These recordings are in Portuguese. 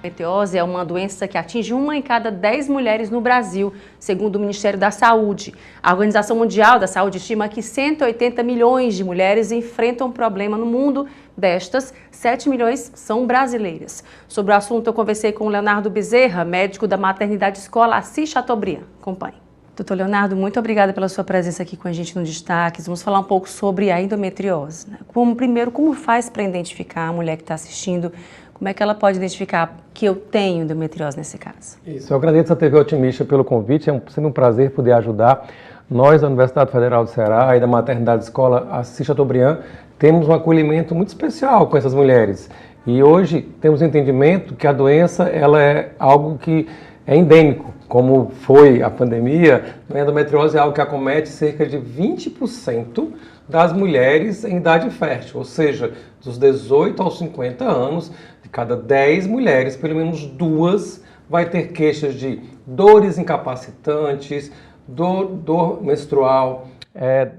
Endometriose é uma doença que atinge 1 em cada 10 mulheres no Brasil, segundo o Ministério da Saúde. A Organização Mundial da Saúde estima que 180 milhões de mulheres enfrentam o problema no mundo. Destas, 7 milhões são brasileiras. Sobre o assunto, eu conversei com o Leonardo Bezerra, médico da Maternidade Escola Assis Chateaubriand. Acompanhe. Doutor Leonardo, muito obrigada pela sua presença aqui com a gente no Destaques. Vamos falar um pouco sobre a endometriose, né? Como faz para identificar a mulher que está assistindo? Como é que ela pode identificar que eu tenho endometriose nesse caso? Isso, eu agradeço a TV Otimista pelo convite, é sempre um prazer poder ajudar. Nós, da Universidade Federal do Ceará e da Maternidade Escola Assis Chateaubriand, temos um acolhimento muito especial com essas mulheres. E hoje temos o entendimento que a doença ela é algo que é endêmico, como foi a pandemia. A endometriose é algo que acomete cerca de 20% das mulheres em idade fértil, ou seja, dos 18 aos 50 anos, de cada 10 mulheres, pelo menos 2 vai ter queixas de dores incapacitantes, dor menstrual,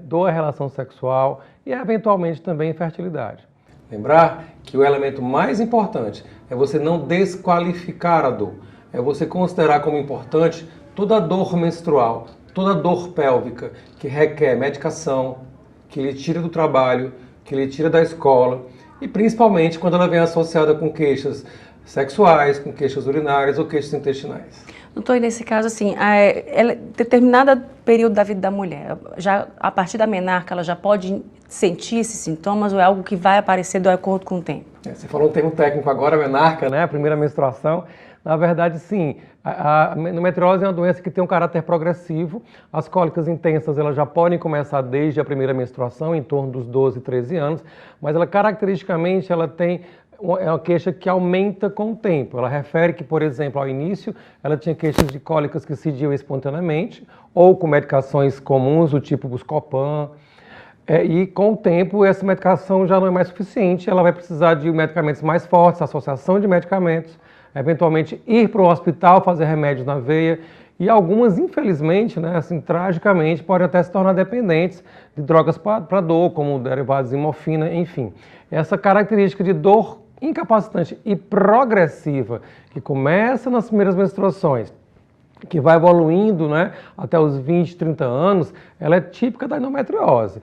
dor à relação sexual e eventualmente também infertilidade. Lembrar que o elemento mais importante é você não desqualificar a dor. É você considerar como importante toda dor menstrual, toda dor pélvica que requer medicação, que lhe tira do trabalho, que lhe tira da escola e principalmente quando ela vem associada com queixas sexuais, com queixas urinárias ou queixas intestinais. Doutor, e nesse caso, assim, determinado período da vida da mulher, já a partir da menarca, ela já pode sentir esses sintomas ou é algo que vai aparecer de acordo com o tempo? Você falou um termo técnico agora, menarca, né? A primeira menstruação. Na verdade, sim, a endometriose é uma doença que tem um caráter progressivo. As cólicas intensas elas já podem começar desde a primeira menstruação, em torno dos 12, 13 anos, mas ela caracteristicamente ela tem uma queixa que aumenta com o tempo. Ela refere que, por exemplo, ao início, ela tinha queixas de cólicas que cediam espontaneamente, ou com medicações comuns, do tipo Buscopan. E com o tempo, essa medicação já não é mais suficiente, ela vai precisar de medicamentos mais fortes, associação de medicamentos, eventualmente ir para o hospital, fazer remédios na veia, e algumas, infelizmente, né, assim, tragicamente, podem até se tornar dependentes de drogas para dor, como derivados de morfina, enfim. Essa característica de dor incapacitante e progressiva, que começa nas primeiras menstruações, que vai evoluindo, né, até os 20, 30 anos, ela é típica da endometriose.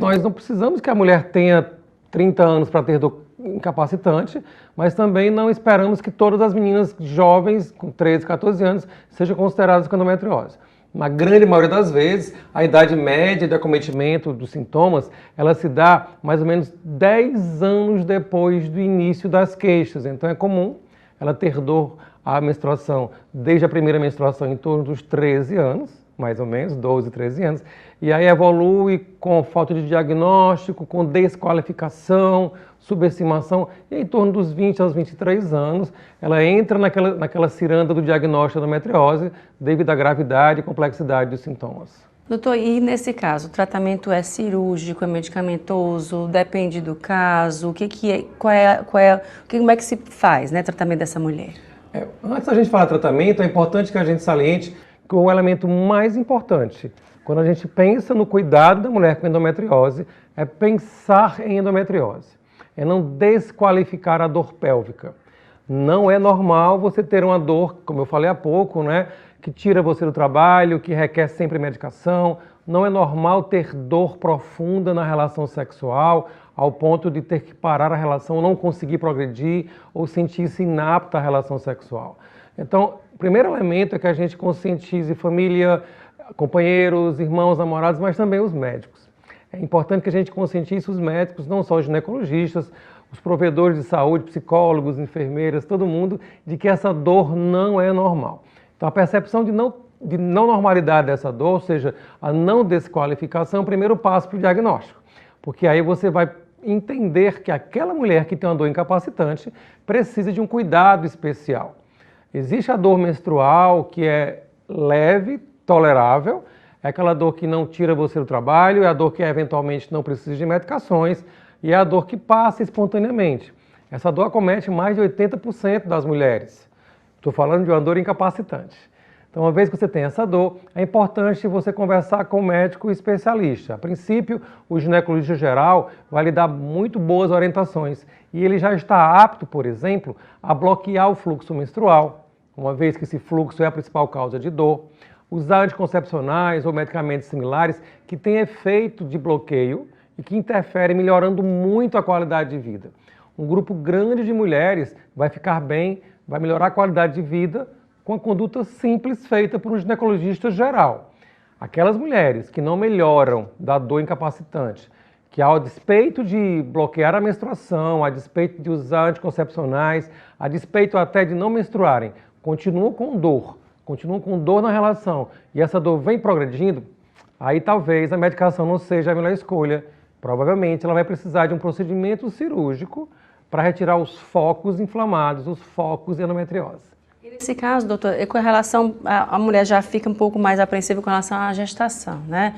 Nós não precisamos que a mulher tenha 30 anos para ter dor incapacitante, mas também não esperamos que todas as meninas jovens, com 13, 14 anos, sejam consideradas com endometriose. Na grande maioria das vezes, a idade média de acometimento dos sintomas, ela se dá mais ou menos 10 anos depois do início das queixas. Então é comum ela ter dor à menstruação desde a primeira menstruação em torno dos 13 anos, mais ou menos, 12, 13 anos, e aí evolui com falta de diagnóstico, com desqualificação, subestimação, e em torno dos 20 aos 23 anos, ela entra naquela ciranda do diagnóstico da endometriose devido à gravidade e complexidade dos sintomas. Doutor, e nesse caso, o tratamento é cirúrgico, é medicamentoso, depende do caso, como é que se faz, né, tratamento dessa mulher? Antes da gente falar de tratamento, é importante que a gente saliente que o elemento mais importante, quando a gente pensa no cuidado da mulher com endometriose, é pensar em endometriose, é não desqualificar a dor pélvica. Não é normal você ter uma dor, como eu falei há pouco, né, que tira você do trabalho, que requer sempre medicação. Não é normal ter dor profunda na relação sexual, ao ponto de ter que parar a relação, não conseguir progredir ou sentir-se inapta à relação sexual. Então, o primeiro elemento é que a gente conscientize família, companheiros, irmãos, namorados, mas também os médicos. É importante que a gente conscientize os médicos, não só os ginecologistas, os provedores de saúde, psicólogos, enfermeiras, todo mundo, de que essa dor não é normal. Então, a percepção de não normalidade dessa dor, ou seja, a não desqualificação, é o primeiro passo para o diagnóstico. Porque aí você vai entender que aquela mulher que tem uma dor incapacitante precisa de um cuidado especial. Existe a dor menstrual, que é leve, tolerável, é aquela dor que não tira você do trabalho, é a dor que eventualmente não precisa de medicações e é a dor que passa espontaneamente. Essa dor acomete mais de 80% das mulheres. Estou falando de uma dor incapacitante. Então, uma vez que você tem essa dor, é importante você conversar com o médico especialista. A princípio, o ginecologista geral vai lhe dar muito boas orientações e ele já está apto, por exemplo, a bloquear o fluxo menstrual, uma vez que esse fluxo é a principal causa de dor, usar anticoncepcionais ou medicamentos similares que têm efeito de bloqueio e que interferem melhorando muito a qualidade de vida. Um grupo grande de mulheres vai ficar bem, vai melhorar a qualidade de vida com a conduta simples feita por um ginecologista geral. Aquelas mulheres que não melhoram da dor incapacitante, que ao despeito de bloquear a menstruação, a despeito de usar anticoncepcionais, a despeito até de não menstruarem, continuam com dor na relação e essa dor vem progredindo, aí talvez a medicação não seja a melhor escolha. Provavelmente ela vai precisar de um procedimento cirúrgico para retirar os focos inflamados, os focos de endometriose. Nesse caso, doutor, com relação, a mulher já fica um pouco mais apreensiva com relação à gestação, né?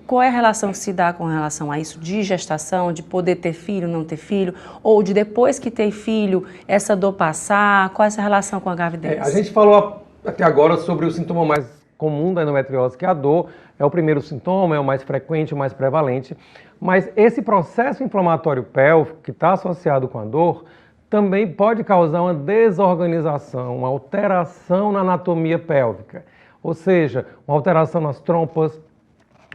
Qual é a relação que se dá com relação a isso de gestação, de poder ter filho, não ter filho, ou de depois que ter filho, essa dor passar? Qual é essa relação com a gravidez? A gente falou até agora sobre o sintoma mais comum da endometriose, que é a dor. É o primeiro sintoma, é o mais frequente, o mais prevalente. Mas esse processo inflamatório pélvico, que está associado com a dor, também pode causar uma desorganização, uma alteração na anatomia pélvica. Ou seja, uma alteração nas trompas,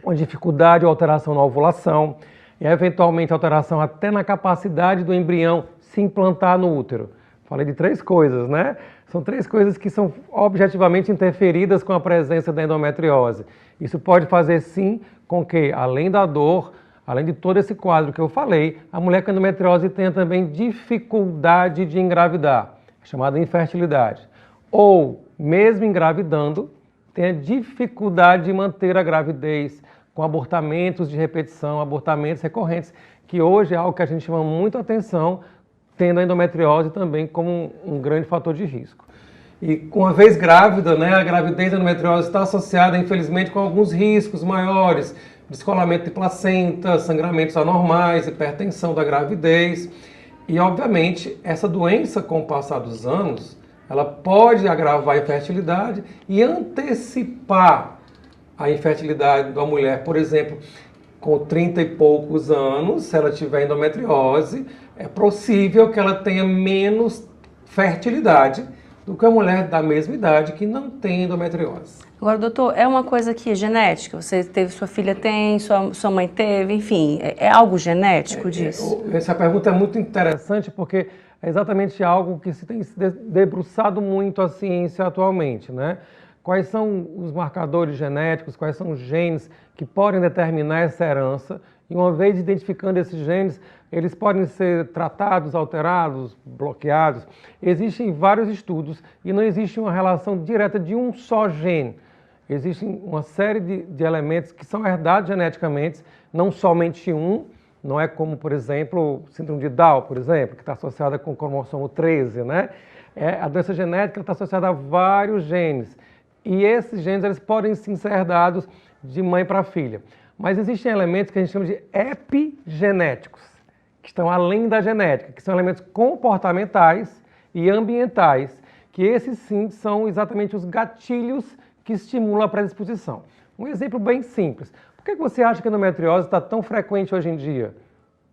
uma dificuldade ou alteração na ovulação, e eventualmente alteração até na capacidade do embrião se implantar no útero. Falei de 3 coisas, né? São 3 coisas que são objetivamente interferidas com a presença da endometriose. Isso pode fazer sim com que, além da dor, além de todo esse quadro que eu falei, a mulher com endometriose tenha também dificuldade de engravidar, chamada infertilidade. Ou, mesmo engravidando, tenha dificuldade de manter a gravidez com abortamentos de repetição, abortamentos recorrentes, que hoje é algo que a gente chama muito atenção, tendo a endometriose também como um grande fator de risco. E uma vez grávida, né, a gravidez da endometriose está associada, infelizmente, com alguns riscos maiores, descolamento de placenta, sangramentos anormais, hipertensão da gravidez. E, obviamente, essa doença, com o passar dos anos, ela pode agravar a infertilidade e antecipar a infertilidade da mulher. Por exemplo, com 30 e poucos anos, se ela tiver endometriose, é possível que ela tenha menos fertilidade do que a mulher da mesma idade que não tem endometriose. Agora, doutor, é uma coisa que é genética? Você teve, sua filha tem, sua mãe teve, enfim, é algo genético disso? Essa pergunta é muito interessante porque é exatamente algo que se tem se debruçado muito a ciência atualmente, né? Quais são os marcadores genéticos, quais são os genes que podem determinar essa herança? E uma vez identificando esses genes, eles podem ser tratados, alterados, bloqueados. Existem vários estudos e não existe uma relação direta de um só gene. Existem uma série de elementos que são herdados geneticamente, não somente um. Não é como, por exemplo, síndrome de Down, por exemplo, que está associada com o cromossomo 13, né? A doença genética está associada a vários genes. E esses genes eles podem sim ser herdados de mãe para filha. Mas existem elementos que a gente chama de epigenéticos, que estão além da genética, que são elementos comportamentais e ambientais, que esses sim são exatamente os gatilhos que estimulam a predisposição. Um exemplo bem simples. Por que você acha que a endometriose está tão frequente hoje em dia?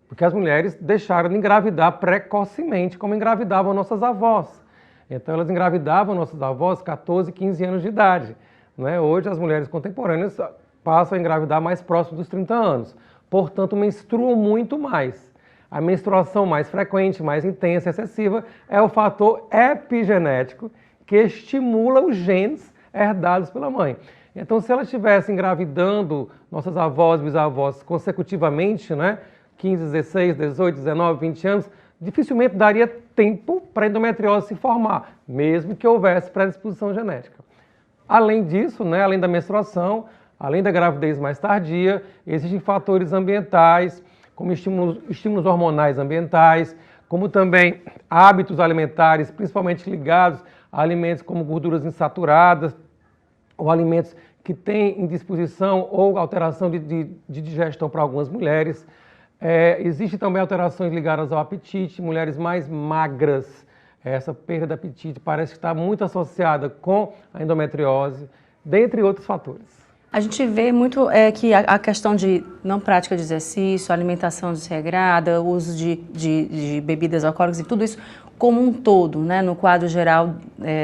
Porque as mulheres deixaram de engravidar precocemente, como engravidavam nossas avós. Então elas engravidavam nossas avós 14, 15 anos de idade. Né? Hoje as mulheres contemporâneas passam a engravidar mais próximo dos 30 anos. Portanto, menstruam muito mais. A menstruação mais frequente, mais intensa e excessiva é o fator epigenético que estimula os genes herdados pela mãe. Então, se ela estivesse engravidando nossas avós, bisavós consecutivamente, né, 15, 16, 18, 19, 20 anos, dificilmente daria tempo para a endometriose se formar, mesmo que houvesse predisposição genética. Além disso, né, além da menstruação, além da gravidez mais tardia, existem fatores ambientais, como estímulos hormonais ambientais, como também hábitos alimentares, principalmente ligados a alimentos como gorduras insaturadas, ou alimentos que têm indisposição ou alteração de digestão para algumas mulheres. Existem também alterações ligadas ao apetite, mulheres mais magras, essa perda de apetite parece estar muito associada com a endometriose, dentre outros fatores. A gente vê muito que a questão de não prática de exercício, alimentação desregrada, uso de bebidas alcoólicas e tudo isso como um todo, né, no quadro geral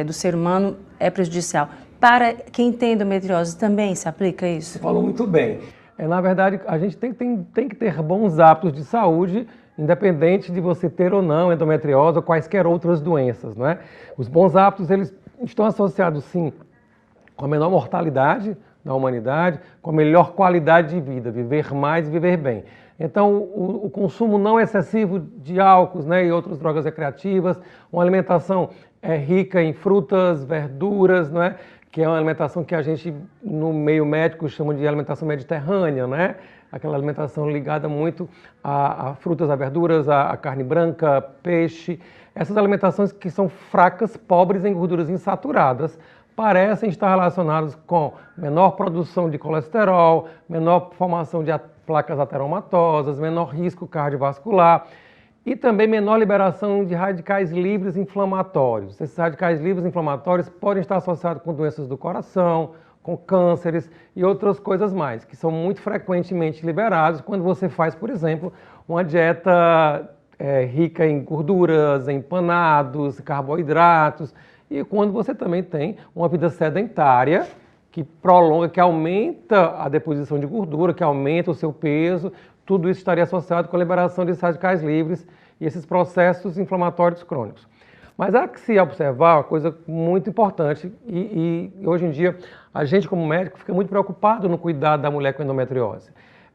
do ser humano é prejudicial. Para quem tem endometriose também se aplica isso? Você falou muito bem. Na verdade, a gente tem que ter bons hábitos de saúde, independente de você ter ou não endometriose ou quaisquer outras doenças, não é? Os bons hábitos, eles estão associados, sim, com a menor mortalidade da humanidade, com a melhor qualidade de vida, viver mais e viver bem. Então, o consumo não excessivo de álcools, né, e outras drogas recreativas, uma alimentação rica em frutas, verduras, não é? Que é uma alimentação que a gente, no meio médico, chama de alimentação mediterrânea, né? Aquela alimentação ligada muito a frutas, a verduras, a carne branca, peixe. Essas alimentações que são fracas, pobres em gorduras insaturadas, parecem estar relacionadas com menor produção de colesterol, menor formação de placas ateromatosas, menor risco cardiovascular e também menor liberação de radicais livres inflamatórios. Esses radicais livres inflamatórios podem estar associados com doenças do coração, com cânceres e outras coisas mais, que são muito frequentemente liberados quando você faz, por exemplo, uma dieta rica em gorduras, em empanados, carboidratos, e quando você também tem uma vida sedentária, que prolonga, que aumenta a deposição de gordura, que aumenta o seu peso, tudo isso estaria associado com a liberação de radicais livres e esses processos inflamatórios crônicos. Mas há que se observar uma coisa muito importante e hoje em dia a gente como médico fica muito preocupado no cuidado da mulher com endometriose.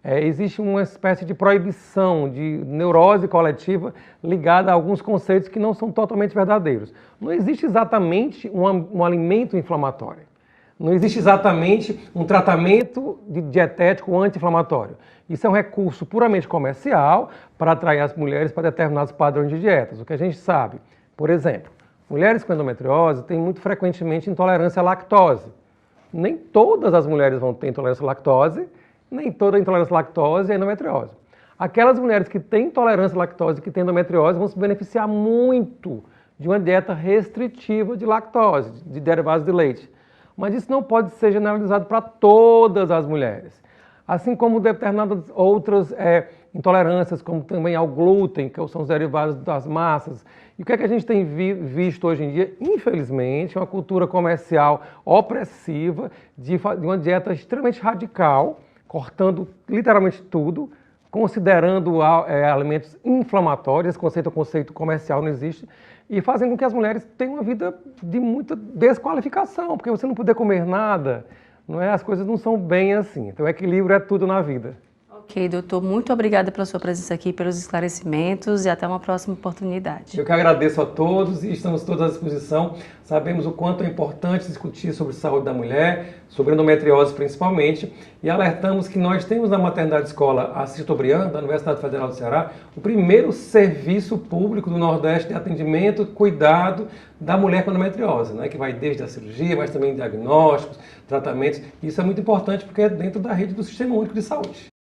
Existe uma espécie de proibição de neurose coletiva ligada a alguns conceitos que não são totalmente verdadeiros. Não existe exatamente um alimento inflamatório. Não existe exatamente um tratamento dietético anti-inflamatório. Isso é um recurso puramente comercial para atrair as mulheres para determinados padrões de dietas. O que a gente sabe, por exemplo, mulheres com endometriose têm muito frequentemente intolerância à lactose. Nem todas as mulheres vão ter intolerância à lactose, nem toda intolerância à lactose é endometriose. Aquelas mulheres que têm intolerância à lactose e que têm endometriose vão se beneficiar muito de uma dieta restritiva de lactose, de derivados de leite. Mas isso não pode ser generalizado para todas as mulheres. Assim como determinadas outras intolerâncias, como também ao glúten, que são os derivados das massas. E o que é que a gente tem visto hoje em dia? Infelizmente, uma cultura comercial opressiva de uma dieta extremamente radical, cortando literalmente tudo, considerando alimentos inflamatórios, esse conceito é um conceito comercial, não existe, e fazem com que as mulheres tenham uma vida de muita desqualificação, porque você não poder comer nada, não é? As coisas não são bem assim. Então, o equilíbrio é tudo na vida. Ok, doutor, muito obrigada pela sua presença aqui, pelos esclarecimentos e até uma próxima oportunidade. Eu que agradeço a todos e estamos todos à disposição. Sabemos o quanto é importante discutir sobre saúde da mulher, sobre endometriose principalmente, e alertamos que nós temos na Maternidade Escola Assis Chateaubriand, da Universidade Federal do Ceará, o primeiro serviço público do Nordeste de atendimento, cuidado da mulher com endometriose, né, que vai desde a cirurgia, mas também diagnósticos, tratamentos. Isso é muito importante porque é dentro da rede do Sistema Único de Saúde.